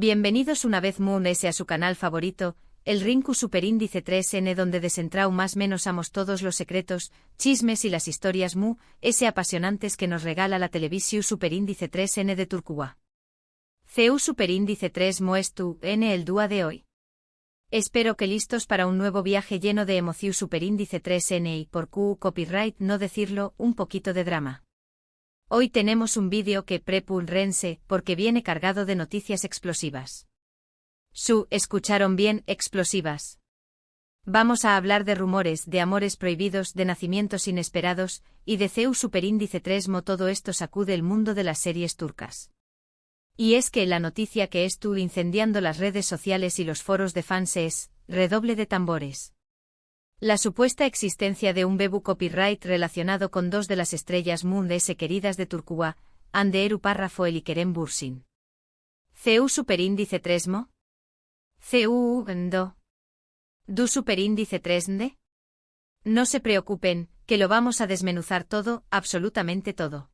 Bienvenidos una vez Moon S a su canal favorito, el Rinku Superíndice 3N, donde desentrao más menos amos todos los secretos, chismes y las historias Mu S apasionantes que nos regala la televisión Superíndice 3N de Turquía. CU Superíndice 3 Moestu N el dúa de hoy. Espero que listos para un nuevo viaje lleno de emoción Superíndice 3N y por Q copyright no decirlo, un poquito de drama. Hoy tenemos un vídeo que prepulrense porque viene cargado de noticias explosivas. Escucharon bien, explosivas. Vamos a hablar de rumores, de amores prohibidos, de nacimientos inesperados, y de CU Superíndice 3 Mo. Todo esto sacude el mundo de las series turcas. Y es que la noticia que estuvo incendiando las redes sociales y los foros de fans es, redoble de tambores. La supuesta existencia de un bebu copyright relacionado con dos de las estrellas Moon S queridas de Turquía, Hande Erupárrafo el Kerem Bürsin. CU Superíndice 3 Mo. CU Ndo. Du Superíndice 3D. No se preocupen, que lo vamos a desmenuzar todo, absolutamente todo.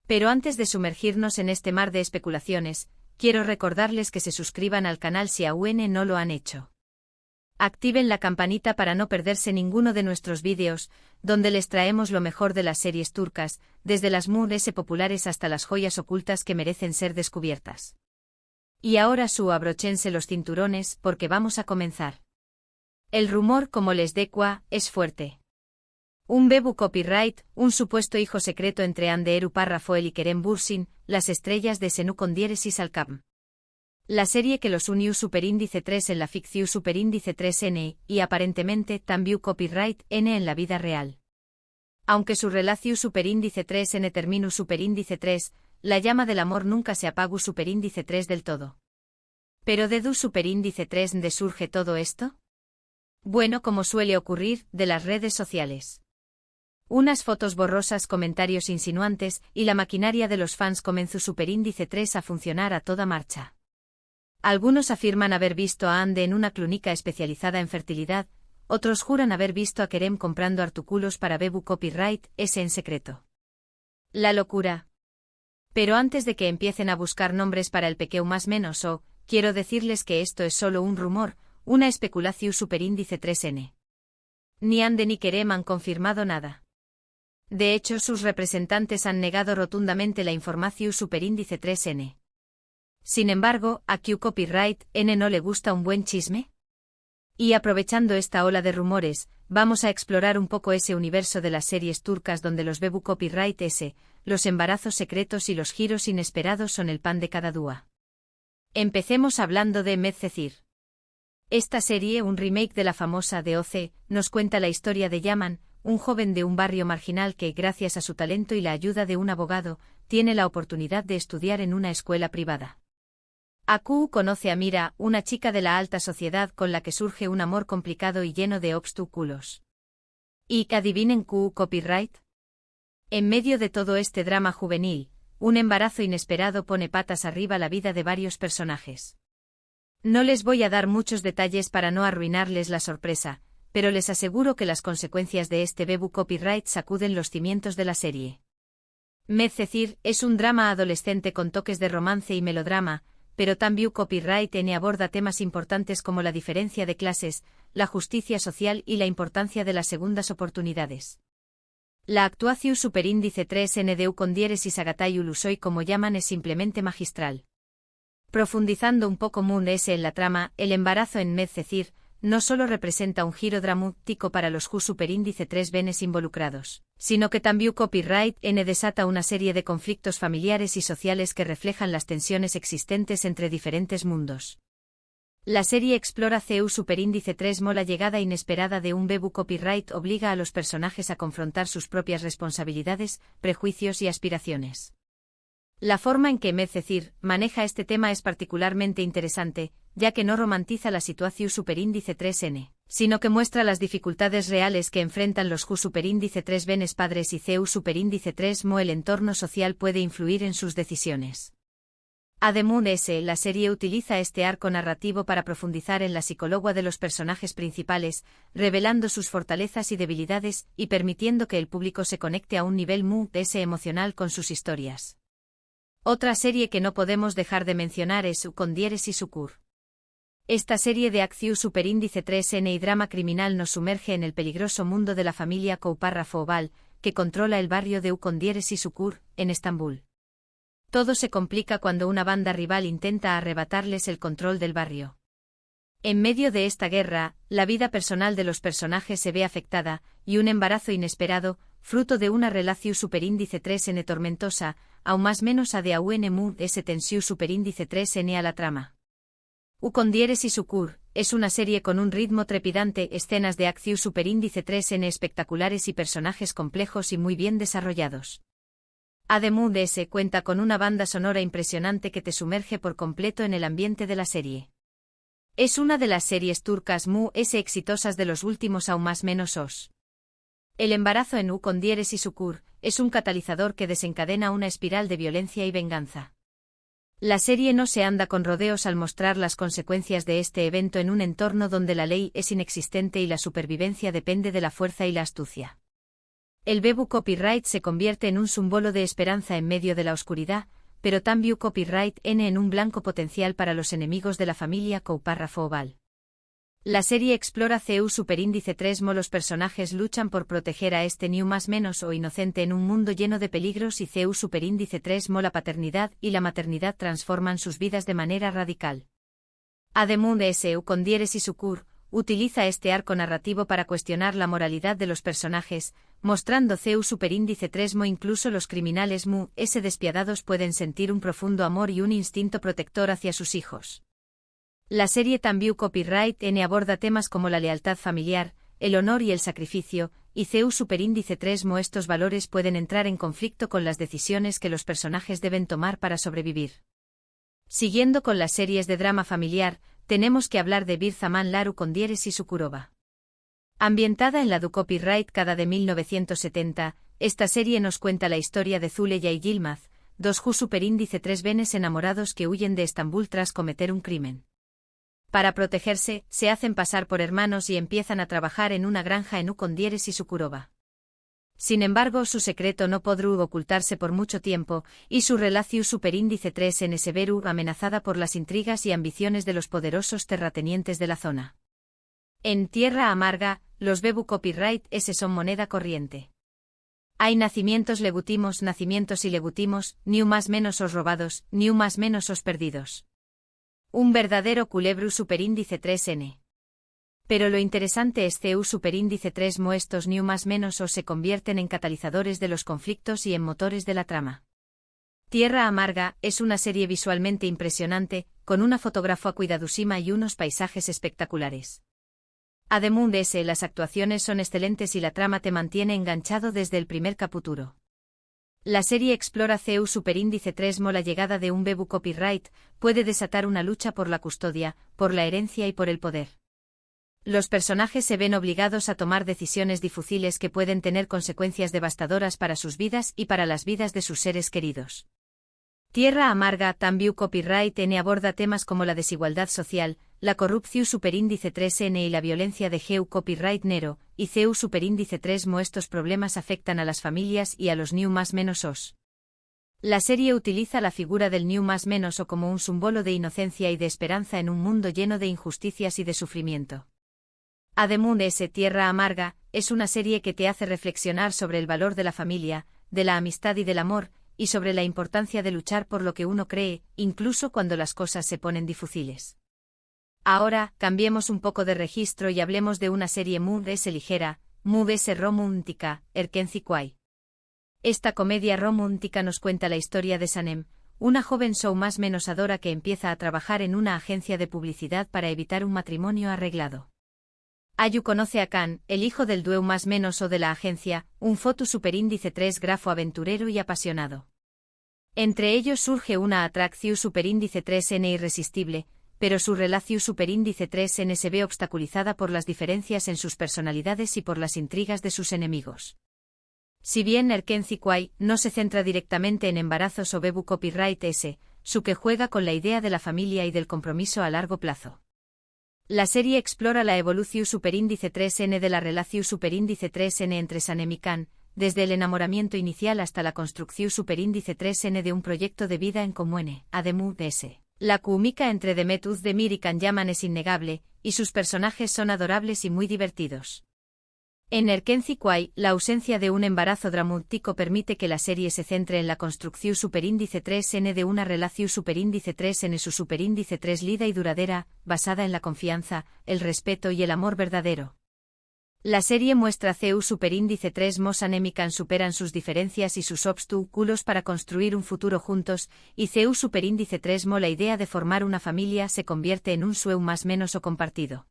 Pero antes de sumergirnos en este mar de especulaciones, quiero recordarles que se suscriban al canal si aún no lo han hecho. Activen la campanita para no perderse ninguno de nuestros vídeos, donde les traemos lo mejor de las series turcas, desde las Moon S populares hasta las joyas ocultas que merecen ser descubiertas. Y ahora abrochense los cinturones porque vamos a comenzar. El rumor, como les decua, es fuerte. Un bebu copyright, un supuesto hijo secreto entre Hande Erupárrafo el Kerem Bürsin, las estrellas de Senu con diéresis al Cam. La serie que los unió Superíndice 3 en la ficción Superíndice 3N, y aparentemente también copyright N en la vida real. Aunque su relación Superíndice 3N terminó Superíndice 3, la llama del amor nunca se apagó Superíndice 3 del todo. ¿Pero de du Superíndice 3 de surge todo esto? Bueno, como suele ocurrir, de las redes sociales. Unas fotos borrosas, comentarios insinuantes, y la maquinaria de los fans comenzó Superíndice 3 a funcionar a toda marcha. Algunos afirman haber visto a Hande en una clínica especializada en fertilidad, otros juran haber visto a Kerem comprando artículos para bebu copyright S en secreto. La locura. Pero antes de que empiecen a buscar nombres para el pequeño más menos quiero decirles que esto es solo un rumor, una especulación Superíndice 3N. Ni Hande ni Kerem han confirmado nada. De hecho, sus representantes han negado rotundamente la información Superíndice 3N. Sin embargo, ¿a Q Copyright N no le gusta un buen chisme? Y aprovechando esta ola de rumores, vamos a explorar un poco ese universo de las series turcas donde los bebu copyright S, los embarazos secretos y los giros inesperados son el pan de cada día. Empecemos hablando de Medcezir. Esta serie, un remake de la famosa DOC, nos cuenta la historia de Yaman, un joven de un barrio marginal que, gracias a su talento y la ayuda de un abogado, tiene la oportunidad de estudiar en una escuela privada. Aku conoce a Mira, una chica de la alta sociedad con la que surge un amor complicado y lleno de obstáculos. ¿Y adivinen Q copyright? En medio de todo este drama juvenil, un embarazo inesperado pone patas arriba la vida de varios personajes. No les voy a dar muchos detalles para no arruinarles la sorpresa, pero les aseguro que las consecuencias de este bebu copyright sacuden los cimientos de la serie. Medcezir es un drama adolescente con toques de romance y melodrama, pero también copyright N aborda temas importantes como la diferencia de clases, la justicia social y la importancia de las segundas oportunidades. La actuación Superíndice 3N de con diéresis Agatay Ulusoy como llaman es simplemente magistral. Profundizando un poco Moon S en la trama, el embarazo en Medcezir no solo representa un giro dramático para los Superíndice 3 benes involucrados, sino que también copyright N desata una serie de conflictos familiares y sociales que reflejan las tensiones existentes entre diferentes mundos. La serie explora CU Superíndice 3 Mo. La llegada inesperada de un bebu copyright obliga a los personajes a confrontar sus propias responsabilidades, prejuicios y aspiraciones. La forma en que Medcezir maneja este tema es particularmente interesante, ya que no romantiza la situación Superíndice 3N, sino que muestra las dificultades reales que enfrentan los Superíndice 3 benes padres y CU Superíndice 3 Mo. El entorno social puede influir en sus decisiones. Además S, la serie utiliza este arco narrativo para profundizar en la psicología de los personajes principales, revelando sus fortalezas y debilidades y permitiendo que el público se conecte a un nivel muy emocional con sus historias. Otra serie que no podemos dejar de mencionar es U con Dieres y Sucur. Esta serie de acción superíndice 3N y drama criminal nos sumerge en el peligroso mundo de la familia Couparra-Foval, que controla el barrio de U con Dieres y Sucur, en Estambul. Todo se complica cuando una banda rival intenta arrebatarles el control del barrio. En medio de esta guerra, la vida personal de los personajes se ve afectada, y un embarazo inesperado, fruto de una relación superíndice 3N tormentosa, aún más menos a de AUN S tensión superíndice 3N a la trama. U con Dieres y Sucur es una serie con un ritmo trepidante, escenas de acción superíndice 3N espectaculares y personajes complejos y muy bien desarrollados. Además de ese cuenta con una banda sonora impresionante que te sumerge por completo en el ambiente de la serie. Es una de las series turcas muy exitosas de los últimos aún más menos os. El embarazo en U con Dieres y Sucur es un catalizador que desencadena una espiral de violencia y venganza. La serie no se anda con rodeos al mostrar las consecuencias de este evento en un entorno donde la ley es inexistente y la supervivencia depende de la fuerza y la astucia. El Bebu Copyright se convierte en un símbolo de esperanza en medio de la oscuridad, pero también Copyright N en un blanco potencial para los enemigos de la familia Couparra-Foval. La serie explora CU superíndice 3 mo los personajes luchan por proteger a este new más menos o inocente en un mundo lleno de peligros y CU superíndice 3 mo la paternidad y la maternidad transforman sus vidas de manera radical. Además de ese U con Dieres y Sucur, utiliza este arco narrativo para cuestionar la moralidad de los personajes, mostrando CU superíndice 3 mo incluso los criminales S despiadados pueden sentir un profundo amor y un instinto protector hacia sus hijos. La serie también Copyright N aborda temas como la lealtad familiar, el honor y el sacrificio, y CU superíndice 3 mo estos valores pueden entrar en conflicto con las decisiones que los personajes deben tomar para sobrevivir. Siguiendo con las series de drama familiar, tenemos que hablar de Bir Zaman Laru con Dieres y Sukurova. Ambientada en la du Copyright Cada de 1970, esta serie nos cuenta la historia de Zuleya y Yilmaz, dos ju superíndice 3 venes enamorados que huyen de Estambul tras cometer un crimen. Para protegerse, se hacen pasar por hermanos y empiezan a trabajar en una granja en U con Dieres y Sukurova. Sin embargo, su secreto no podrá ocultarse por mucho tiempo, y su relación superíndice 3N se verá amenazada por las intrigas y ambiciones de los poderosos terratenientes de la zona. En Tierra Amarga, los Bebu Copyright S son moneda corriente. Hay nacimientos legutimos, nacimientos y legutimos, ni un más menos os robados, ni un más menos os perdidos. Un verdadero culebru superíndice 3N. Pero lo interesante es CU superíndice 3 mo estos ni un más menos os se convierten en catalizadores de los conflictos y en motores de la trama. Tierra Amarga es una serie visualmente impresionante, con una fotografía cuidadosísima y unos paisajes espectaculares. Además de ese, las actuaciones son excelentes y la trama te mantiene enganchado desde el primer capítulo. La serie explora CU superíndice 3 mo la llegada de un Bebu Copyright puede desatar una lucha por la custodia, por la herencia y por el poder. Los personajes se ven obligados a tomar decisiones difíciles que pueden tener consecuencias devastadoras para sus vidas y para las vidas de sus seres queridos. Tierra Amarga también Copyright N aborda temas como la desigualdad social, la corrupción superíndice 3N y la violencia de GU Copyright Nero, y CU superíndice 3 mo estos problemas afectan a las familias y a los new más menos os. La serie utiliza la figura del new más menos o como un símbolo de inocencia y de esperanza en un mundo lleno de injusticias y de sufrimiento. Además de ese, Tierra Amarga es una serie que te hace reflexionar sobre el valor de la familia, de la amistad y del amor, y sobre la importancia de luchar por lo que uno cree, incluso cuando las cosas se ponen difíciles. Ahora, cambiemos un poco de registro y hablemos de una serie muy ligera, muy romántica, Erkenci Quay. Esta comedia romántica nos cuenta la historia de Sanem, una joven show más menos adora que empieza a trabajar en una agencia de publicidad para evitar un matrimonio arreglado. Ayu conoce a Khan, el hijo del dueño más menos o de la agencia, un foto superíndice 3 grafo aventurero y apasionado. Entre ellos surge una atracción superíndice 3N irresistible, pero su relación superíndice 3N se ve obstaculizada por las diferencias en sus personalidades y por las intrigas de sus enemigos. Si bien Erkenci Quay no se centra directamente en embarazos o Bebu Copyright S, su que juega con la idea de la familia y del compromiso a largo plazo. La serie explora la evolución superíndice 3N de la relación superíndice 3N entre Sanem y Khan, desde el enamoramiento inicial hasta la construcción superíndice 3N de un proyecto de vida en común, además de ese. La química entre Demet Özdemir y Can Yaman es innegable, y sus personajes son adorables y muy divertidos. En Erkenci Quay, la ausencia de un embarazo dramático permite que la serie se centre en la construcción superíndice 3N de una relación superíndice 3N su superíndice 3 lida y duradera, basada en la confianza, el respeto y el amor verdadero. La serie muestra CEU superíndice 3 mos anémican superan sus diferencias y sus obstáculos para construir un futuro juntos, y CEU superíndice 3 mo la idea de formar una familia se convierte en un sueño más menos o compartido.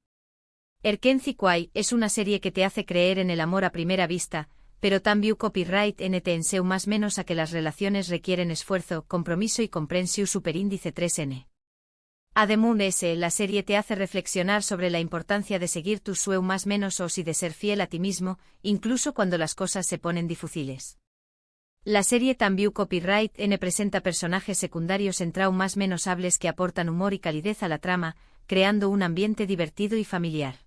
Erkenci Quay es una serie que te hace creer en el amor a primera vista, pero también copyright NT en seu más menos a que las relaciones requieren esfuerzo, compromiso y comprensión superíndice 3N. Además de ese, la serie te hace reflexionar sobre la importancia de seguir tu sueño más menos o si de ser fiel a ti mismo, incluso cuando las cosas se ponen difíciles. La serie también copyright N presenta personajes secundarios en trau más menos hables que aportan humor y calidez a la trama, creando un ambiente divertido y familiar.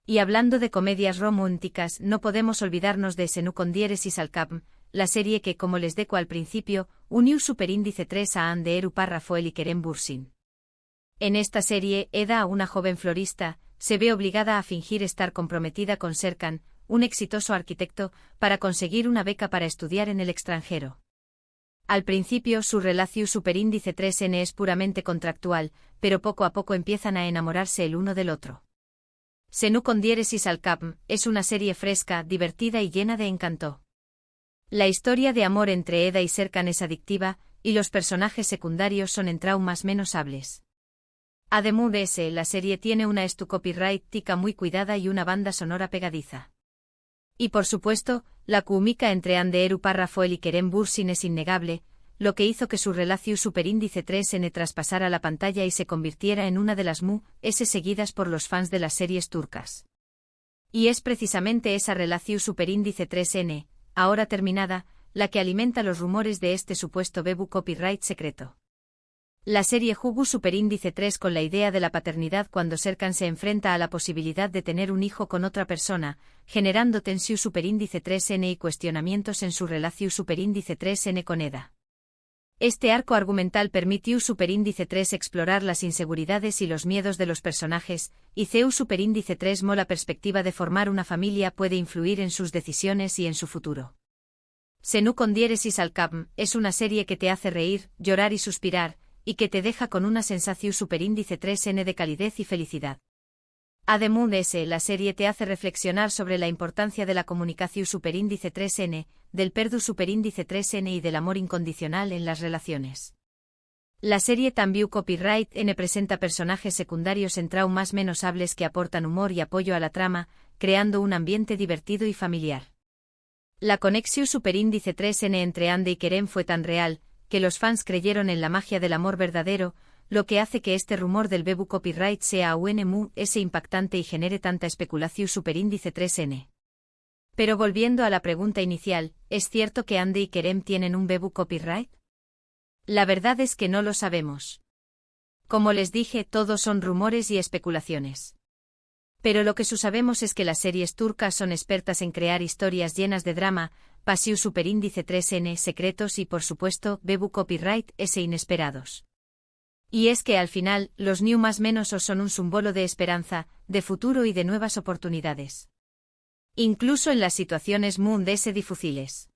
Y hablando de comedias románticas, no podemos olvidarnos de Senu con diéresis al cap, la serie que, como les deco al principio, unió superíndice 3 a Anderu Parrafoel y Kerem Bürsin. En esta serie, Eda, una joven florista, se ve obligada a fingir estar comprometida con Serkan, un exitoso arquitecto, para conseguir una beca para estudiar en el extranjero. Al principio su relación superíndice 3N es puramente contractual, pero poco a poco empiezan a enamorarse el uno del otro. Senu con diéresis al cap es una serie fresca, divertida y llena de encanto. La historia de amor entre Eda y Serkan es adictiva, y los personajes secundarios son en traumas menos hables. Además de ese, la serie tiene una copyright tica muy cuidada y una banda sonora pegadiza. Y por supuesto, la química entre Anderu Parrafoel y Kerem Bürsin es innegable, lo que hizo que su relación superíndice 3N traspasara la pantalla y se convirtiera en una de las S seguidas por los fans de las series turcas. Y es precisamente esa relación superíndice 3N, ahora terminada, la que alimenta los rumores de este supuesto bebu copyright secreto. La serie jugó superíndice 3 con la idea de la paternidad cuando Serkan se enfrenta a la posibilidad de tener un hijo con otra persona, generando tensión superíndice 3N y cuestionamientos en su relación superíndice 3N con Eda. Este arco argumental permitió superíndice 3 explorar las inseguridades y los miedos de los personajes, y CEU superíndice 3 mo la perspectiva de formar una familia puede influir en sus decisiones y en su futuro. Senu con diéresis al cap es una serie que te hace reír, llorar y suspirar, y que te deja con una sensación superíndice 3N de calidez y felicidad. Además de ese, la serie te hace reflexionar sobre la importancia de la comunicación superíndice 3N, del perdu superíndice 3N y del amor incondicional en las relaciones. La serie también copyright N presenta personajes secundarios en traumas menos hables que aportan humor y apoyo a la trama, creando un ambiente divertido y familiar. La conexión superíndice 3N entre Ande y Kerem fue tan real, que los fans creyeron en la magia del amor verdadero, lo que hace que este rumor del bebu copyright sea aún impactante y genere tanta especulación superíndice 3N. Pero volviendo a la pregunta inicial, ¿es cierto que Ande y Kerem tienen un bebu copyright? La verdad es que no lo sabemos. Como les dije, todos son rumores y especulaciones. Pero lo que sabemos es que las series turcas son expertas en crear historias llenas de drama, pasión superíndice 3N, secretos y por supuesto, bebu copyright inesperados. Y es que al final, los new más menos son un símbolo de esperanza, de futuro y de nuevas oportunidades. Incluso en las situaciones difíciles.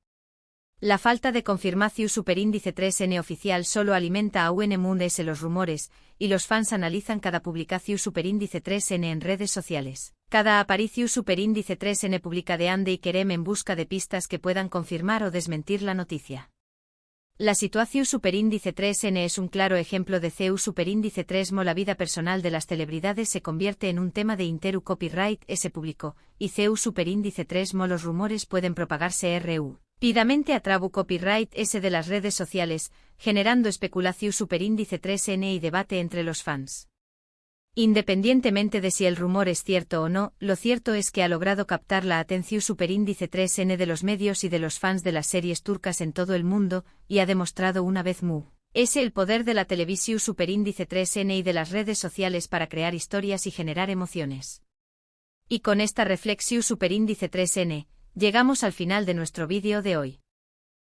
La falta de confirmación superíndice 3N oficial solo alimenta aún los rumores, y los fans analizan cada publicación superíndice 3N en redes sociales. Cada aparición superíndice 3N publica de Ande y Kerem en busca de pistas que puedan confirmar o desmentir la noticia. La situación superíndice 3N es un claro ejemplo de CEU superíndice 3 mo la vida personal de las celebridades se convierte en un tema de interu copyright público, y CEU superíndice 3 mo los rumores pueden propagarse rápidamente a trabu copyright de las redes sociales, generando especulación superíndice 3N y debate entre los fans. Independientemente de si el rumor es cierto o no, lo cierto es que ha logrado captar la atención superíndice 3N de los medios y de los fans de las series turcas en todo el mundo, y ha demostrado una vez el poder de la televisión superíndice 3N y de las redes sociales para crear historias y generar emociones. Y con esta reflexión superíndice 3N, llegamos al final de nuestro vídeo de hoy.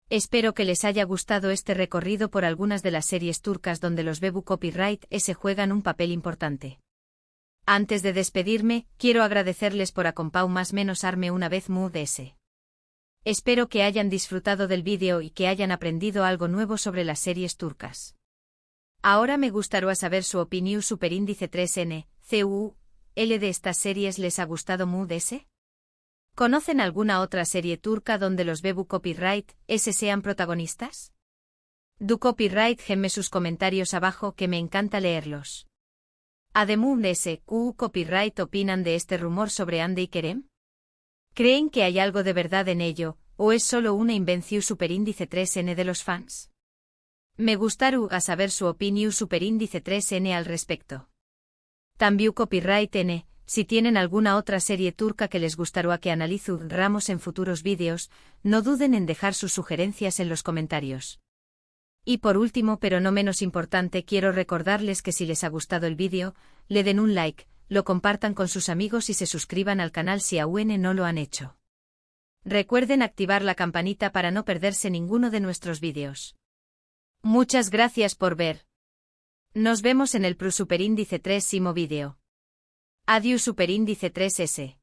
Espero que les haya gustado este recorrido por algunas de las series turcas donde los Vebu Copyright S juegan un papel importante. Antes de despedirme, quiero agradecerles por acompañarme una vez más. Espero que hayan disfrutado del vídeo y que hayan aprendido algo nuevo sobre las series turcas. Ahora me gustaría saber su opinión superíndice 3N, CUL de estas series les ha gustado mucho. ¿Conocen alguna otra serie turca donde los Vebu Copyright S sean protagonistas? Du copyright gemme sus comentarios abajo que me encanta leerlos. Además de ese, copyright opinan de este rumor sobre Hande y Kerem? ¿Creen que hay algo de verdad en ello, o es solo una invención superíndice 3N de los fans? Me gustaría saber su opinión superíndice 3N al respecto. También copyright N, si tienen alguna otra serie turca que les gustaría que analizáramos en futuros vídeos, no duden en dejar sus sugerencias en los comentarios. Y por último pero no menos importante quiero recordarles que si les ha gustado el vídeo, le den un like, lo compartan con sus amigos y se suscriban al canal si aún no lo han hecho. Recuerden activar la campanita para no perderse ninguno de nuestros vídeos. Muchas gracias por ver. Nos vemos en el superíndice 3 vídeo. Adiós superíndice 3S.